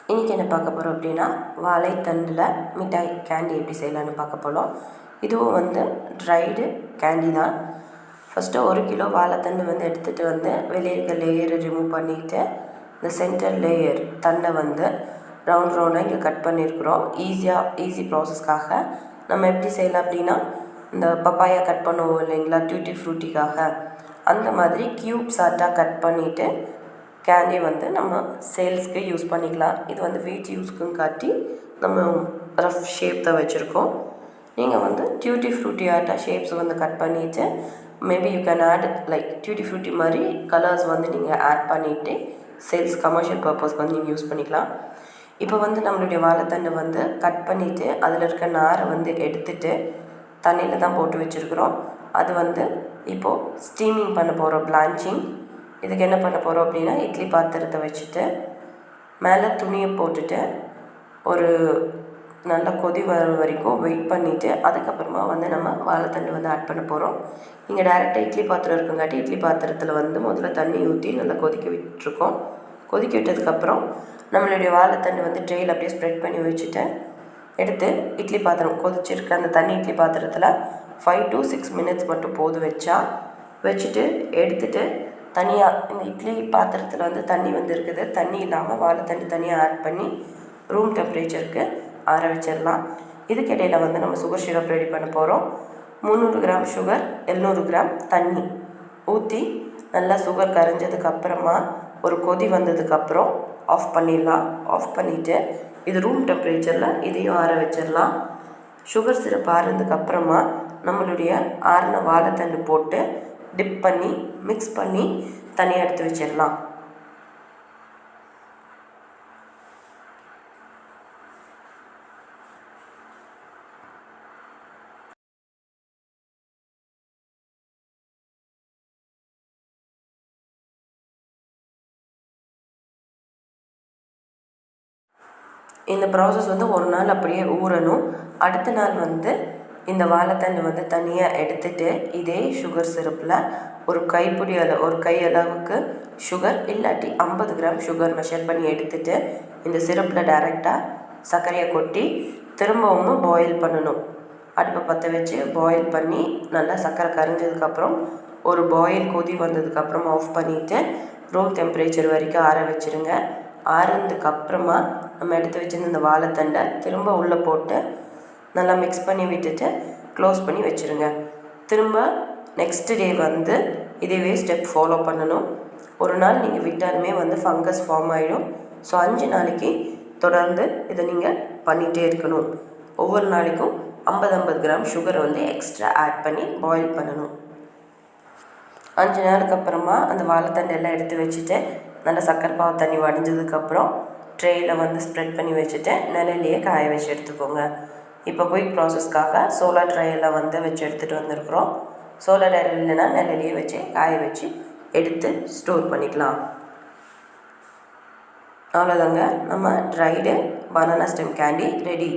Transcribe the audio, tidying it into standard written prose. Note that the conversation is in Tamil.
இன்றைக்கி என்ன பார்க்க போகிறோம் அப்படின்னா வாழைத்தண்டில் மிட்டாய் கேண்டி எப்படி செய்யலான்னு பார்க்க போகிறோம். இதுவும் வந்து ட்ரைடு கேண்டி தான். ஃபஸ்ட்டு 1 கிலோ வாழைத்தண்டு வந்து எடுத்துகிட்டு வந்து வெளியே இருக்க லேயரை ரிமூவ் பண்ணிவிட்டு இந்த சென்டர் லேயர் தண்டை வந்து ரவுண்டாக இங்கே கட் பண்ணியிருக்கிறோம். ஈஸி ப்ராசஸ்க்காக நம்ம எப்படி செய்யலாம் அப்படின்னா, இந்த பப்பாயா கட் பண்ணுவோம் இல்லைங்களா, டியூட்டி ஃப்ரூட்டிக்காக, அந்த மாதிரி க்யூப்ஸ் ஆட்டாக கட் பண்ணிவிட்டு கேண்டி வந்து நம்ம சேல்ஸ்க்கு யூஸ் பண்ணிக்கலாம். இது வந்து வீட்டு யூஸ்க்குன்னு காட்டி நம்ம ரஃப் ஷேப் தான் வச்சுருக்கோம். நீங்கள் வந்து டியூட்டி ஃப்ரூட்டி ஆட்டா ஷேப்ஸ் வந்து கட் பண்ணிவிட்டு maybe you can add like tutti frutti மாதிரி கலர்ஸ் வந்து நீங்கள் ஆட் பண்ணிவிட்டு சேல்ஸ் கமர்ஷியல் பர்பஸ்க்கு வந்து நீங்கள் யூஸ் பண்ணிக்கலாம். இப்போ வந்து நம்மளுடைய வாழைத்தண்டை வந்து கட் பண்ணிவிட்டு அதில் இருக்க நாரை வந்து எடுத்துகிட்டு தண்ணியில் தான் போட்டு வச்சுருக்குறோம். அது வந்து இப்போது ஸ்டீமிங் பண்ண போகிறோம், பிளான்ச்சிங். இதுக்கு என்ன பண்ண போகிறோம் அப்படின்னா, இட்லி பாத்திரத்தை வச்சுட்டு மேலே துணியை போட்டுட்டு ஒரு நல்லா கொதி வர வரைக்கும் வெயிட் பண்ணிவிட்டு அதுக்கப்புறமா வந்து நம்ம வாழைத்தண்டு வந்து ஆட் பண்ண போகிறோம். இங்கே டேரெக்டாக இட்லி பாத்திரம் இருக்குங்காட்டி இட்லி பாத்திரத்தில் வந்து முதல்ல தண்ணி ஊற்றி நல்லா கொதிக்க விட்டுருக்கோம். கொதிக்க விட்டதுக்கப்புறம் நம்மளுடைய வாழைத்தண்டு வந்து ட்ரெயில் அப்படியே ஸ்ப்ரெட் பண்ணி வச்சுட்டு எடுத்து இட்லி பாத்திரம் கொதிச்சிருக்க அந்த தண்ணி இட்லி பாத்திரத்தில் 5 to 6 minutes மட்டும் வச்சுட்டு எடுத்துகிட்டு தனியாக இந்த இட்லி பாத்திரத்தில் வந்து தண்ணி வந்து இருக்குது, தண்ணி இல்லாமல் வாழைத்தண்டு தனியாக ஆட் பண்ணி ரூம் டெம்பரேச்சருக்கு ஆற வச்சிடலாம். இதுக்கிடையில் வந்து நம்ம சுகர் சிரப் ரெடி பண்ண போகிறோம். 300 கிராம் சுகர், 700 கிராம் தண்ணி ஊற்றி நல்லா சுகர் கரைஞ்சதுக்கப்புறமா ஒரு கொதி வந்ததுக்கப்புறம் ஆஃப் பண்ணிடலாம். ஆஃப் பண்ணிவிட்டு இது ரூம் டெம்பரேச்சரில் இதையும் ஆற வச்சிடலாம். சுகர் சிரப் ஆறுனதுக்கப்புறமா நம்மளுடைய ஆறின வாழைத்தண்டு போட்டு டிப் பண்ணி மிக்ஸ் பண்ணி தனியாக எடுத்து வச்சிடலாம். இந்த ப்ராசஸ் வந்து ஒரு நாள் அப்படியே ஊறணும். அடுத்த நாள் வந்து இந்த வாழைத்தண்டு வந்து தனியாக எடுத்துகிட்டு இதே சுகர் சிரப்பில் ஒரு கை அளவுக்கு சுகர் இல்லாட்டி 50 கிராம் சுகர் மெஷர் பண்ணி எடுத்துகிட்டு இந்த சிரப்பில் டைரெக்டாக சர்க்கரையை கொட்டி திரும்பவும் பாயில் பண்ணணும். அடுப்பை பற்ற வச்சு பாயில் பண்ணி நல்லா சர்க்கரை கரைஞ்சதுக்கப்புறம் ஒரு பாயில் கொதி வந்ததுக்கப்புறம் ஆஃப் பண்ணிவிட்டு ரூம் டெம்பரேச்சர் வரைக்கும் ஆற வச்சுருங்க. ஆறுனதுக்கப்புறமா நம்ம எடுத்து வச்சுருந்த இந்த வாழைத்தண்டை திரும்ப உள்ளே போட்டு நல்லா மிக்ஸ் பண்ணி விட்டுட்டு க்ளோஸ் பண்ணி வச்சுருங்க. திரும்ப நெக்ஸ்ட் டே வந்து இதே ஸ்டெப் ஃபாலோ பண்ணணும். ஒரு நாள் நீங்கள் விட்டாலுமே வந்து ஃபங்கஸ் ஃபார்ம் ஆகிடும். ஸோ 5 நாளைக்கு தொடர்ந்து இதை நீங்கள் பண்ணிகிட்டே இருக்கணும். ஒவ்வொரு நாளைக்கும் 50 கிராம் சுகரை வந்து எக்ஸ்ட்ரா ஆட் பண்ணி பாயில் பண்ணணும். 5 நாளுக்கு அப்புறமா அந்த வாழைத்தண்டு எல்லாம் எடுத்து வச்சுட்டு நல்லா சக்கரை பாவு தண்ணி வடிஞ்சதுக்கப்புறம் ட்ரேயில் வந்து ஸ்ப்ரெட் பண்ணி வச்சுட்டு நிலையிலேயே காய வச்சு எடுத்துக்கோங்க. இப்போ குயிக் ப்ராசஸ்க்காக சோலார் ட்ரையெல்லாம் வந்து வச்சு எடுத்துகிட்டு வந்திருக்கிறோம். சோலார் ட்ரை இல்லைன்னா நிலையிலேயே வச்சு காய வச்சு எடுத்து ஸ்டோர் பண்ணிக்கலாம். அவ்வளோதாங்க, நம்ம dried banana stem candy ready.